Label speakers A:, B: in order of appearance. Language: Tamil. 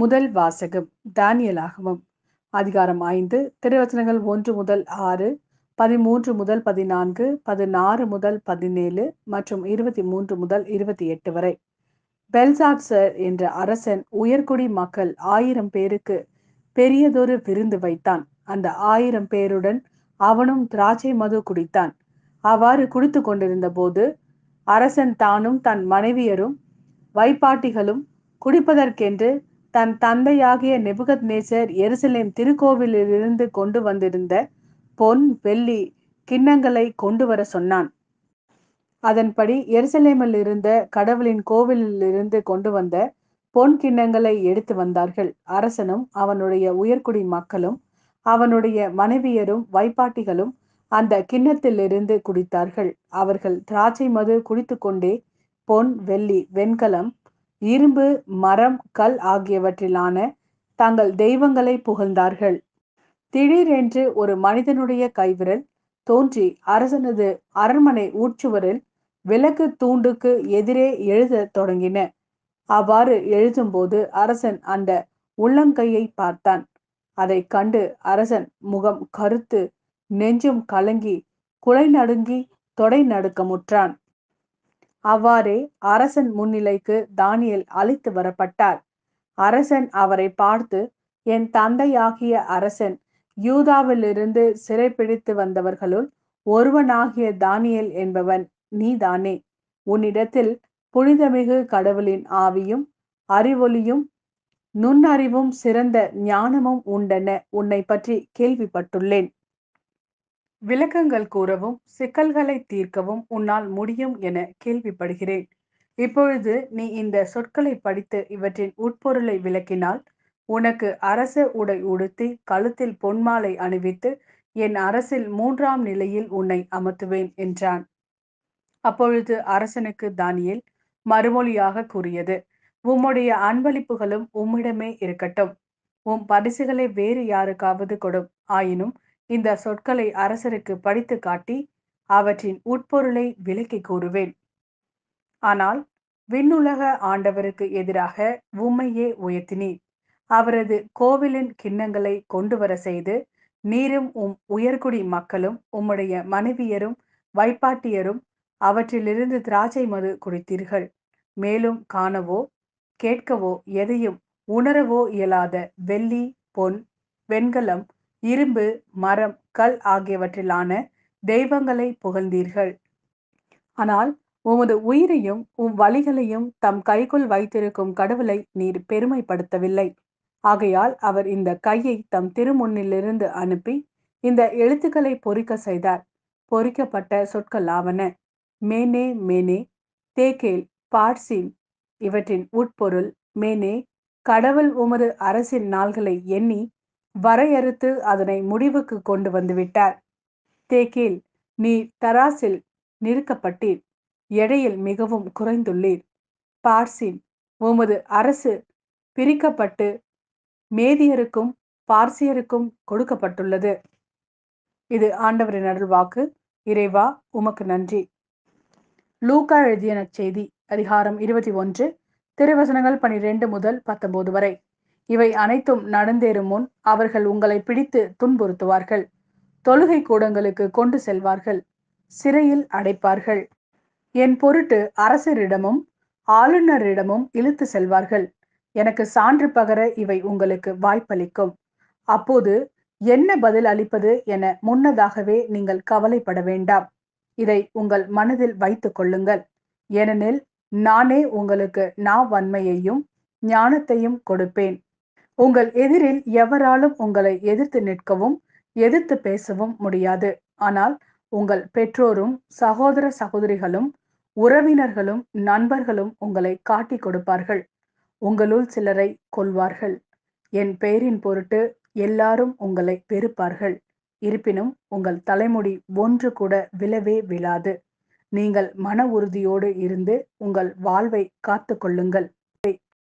A: முதல் வாசகம் தானியேலாகமம் அதிகாரம் 5 திருவசனங்கள் 1 முதல் 6, 13 முதல் 14, 16 முதல் 17 மற்றும் 23 முதல் 28 வரை. பெல்சாத்சர் என்ற அரசன் உயர்குடி மக்கள் 1000 பேருக்கு பெரியதொரு விருந்து வைத்தான். அந்த 1000 பேருடன் அவனும் திராட்சை மது குடித்தான். அவ்வாறு குடித்து கொண்டிருந்த போது அரசன் தானும் தன் மனைவியரும் வைப்பாட்டிகளும் குடிப்பதற்கென்று தன் தந்தையாகிய நெபுகத்நேசர் எருசலேம் திருக்கோவிலிலிருந்து கொண்டு வந்திருந்த பொன் வெள்ளி கிண்ணங்களை கொண்டு வர சொன்னான். அதன்படி எருசலேமில் இருந்த கடவுளின் கோவிலிலிருந்து கொண்டு வந்த பொன் கிண்ணங்களை எடுத்து வந்தார்கள். அரசனும் அவனுடைய உயர்குடி மக்களும் அவனுடைய மனைவியரும் வைப்பாட்டிகளும் அந்த கிண்ணத்திலிருந்து குடித்தார்கள். அவர்கள் திராட்சை மது குடித்து கொண்டே பொன் வெள்ளி வெண்கலம் இரும்பு மரம் கல் ஆகியவற்றிலான தங்கள் தெய்வங்களை புகழ்ந்தார்கள். திடீரென்று ஒரு மனிதனுடைய கைவிரல் தோன்றி அரசனது அரண்மனை ஊற்றுவரில் விளக்கு தூண்டுக்கு எதிரே எழுத தொடங்கின. அவ்வாறு எழுதும்போது அரசன் அந்த உள்ளங்கையை பார்த்தான். அதை கண்டு அரசன் முகம் கருத்து நெஞ்சும் கலங்கி குலை நடுங்கி தொடை நடுக்கமுற்றான். அவ்வாறே அரசன் முன்னிலைக்கு தானியேல் அழைத்து வரப்பட்டார். அரசன் அவரை பார்த்து, என் தந்தையாகிய அரசன் யூதாவிலிருந்து சிறைப்பிடித்து வந்தவர்களுள் ஒருவனாகிய தானியேல் என்பவன் நீதானே? உன்னிடத்தில் புனிதமிகு கடவுளின் ஆவியும் அறிவொளியும் நுண்ணறிவும் சிறந்த ஞானமும் உண்டென உன்னை பற்றி கேள்விப்பட்டுள்ளேன். விளக்கங்கள் கூறவும் சிக்கல்களை தீர்க்கவும் உன்னால் முடியும் என கேள்விப்படுகிறேன். இப்பொழுது நீ இந்த சொற்களை படித்து இவற்றின் உட்பொருளை விளக்கினால் உனக்கு அரச உடை உடுத்தி கழுத்தில் பொன்மாலை அணிவித்து என் அரசில் 3ஆம் நிலையில் உன்னை அமர்த்துவேன் என்றான். அப்பொழுது அரசனுக்கு தானியேல் மறுமொழியாக கூறியது, உம்முடைய அன்பளிப்புகளும் உம்மிடமே இருக்கட்டும். உம் பரிசுகளை வேறு யாருக்காவது கொடும். ஆயினும் இந்த சொற்களை அரசருக்கு படித்து காட்டி அவற்றின் உட்பொருளை விளக்கி கூறுவேன். ஆனால் விண்ணுலக ஆண்டவருக்கு எதிராக உம்மையே உயர்த்தினீர். அவரது கோவிலின் கிண்ணங்களை கொண்டு வர செய்து நீரும் உம் உயர்குடி மக்களும் உம்முடைய மனைவியரும் வைப்பாட்டியரும் அவற்றிலிருந்து திராட்சை மது குடித்தீர்கள். மேலும் காணவோ கேட்கவோ எதையும் உணரவோ இயலாத வெள்ளி பொன் வெண்கலம் இரும்பு மரம் கல் ஆகியவற்றிலான தெய்வங்களை புகழ்ந்தீர்கள். ஆனால் உமது உயிரையும் உம் வழிகளையும் தம் கைக்குள் வைத்திருக்கும் கடவுளை நீர் பெருமைப்படுத்தவில்லை. ஆகையால் அவர் இந்த கையை தம் திருமுன்னிலிருந்து அனுப்பி இந்த எழுத்துக்களை பொறிக்க செய்தார். பொறிக்கப்பட்ட சொற்களாவன மேனே மேனே தேக்கேல் பார்சின். இவற்றின் உட்பொருள் மேனே, கடவுள் உமது அரசின் நாள்களை எண்ணி வரையறுத்து அதனை முடிவுக்கு கொண்டு வந்துவிட்டார். தேக்கேல், நீர் தராசில் நிறுக்கப்பட்டீர், எடையில் மிகவும் குறைந்துள்ளீர். பார்சின், உமது அரசு பிரிக்கப்பட்டு மேதியருக்கும் பார்சியருக்கும் கொடுக்கப்பட்டுள்ளது. இது ஆண்டவரின் அருள்வாக்கு. இறைவா உமக்கு நன்றி. லூக்கா எழுதிய நற்செய்தி அதிகாரம் 21 திருவசனங்கள் 12 முதல் 19 வரை. இவை அனைத்தும் நடந்தேறும் முன் அவர்கள் உங்களை பிடித்து துன்புறுத்துவார்கள். தொழுகை கூடங்களுக்கு கொண்டு செல்வார்கள். சிறையில் அடைப்பார்கள். என் பொருட்டு அரசரிடமும் ஆளுநரிடமும் இழுத்து செல்வார்கள். எனக்கு சான்று பகர இவை உங்களுக்கு வாய்ப்பளிக்கும். அப்போது என்ன பதில் அளிப்பது என முன்னதாகவே நீங்கள் கவலைப்பட வேண்டாம். இதை உங்கள் மனதில் வைத்துக் கொள்ளுங்கள். ஏனெனில் நானே உங்களுக்கு நாவன்மையையும் ஞானத்தையும் கொடுப்பேன். உங்கள் எதிரில் எவராலும் உங்களை எதிர்த்து நிற்கவும் எதிர்த்து பேசவும் முடியாது. ஆனால் உங்கள் பெற்றோரும் சகோதர சகோதரிகளும் உறவினர்களும் நண்பர்களும் உங்களை காட்டி கொடுப்பார்கள். உங்களுள் சிலரை கொல்வார்கள். என் பெயரின் பொருட்டு எல்லாரும் உங்களை வெறுப்பார்கள். இருப்பினும் உங்கள் தலைமுடி ஒன்று கூட விழவே விழாது. நீங்கள் மன உறுதியோடு இருந்து உங்கள் வாழ்வை காத்து கொள்ளுங்கள்.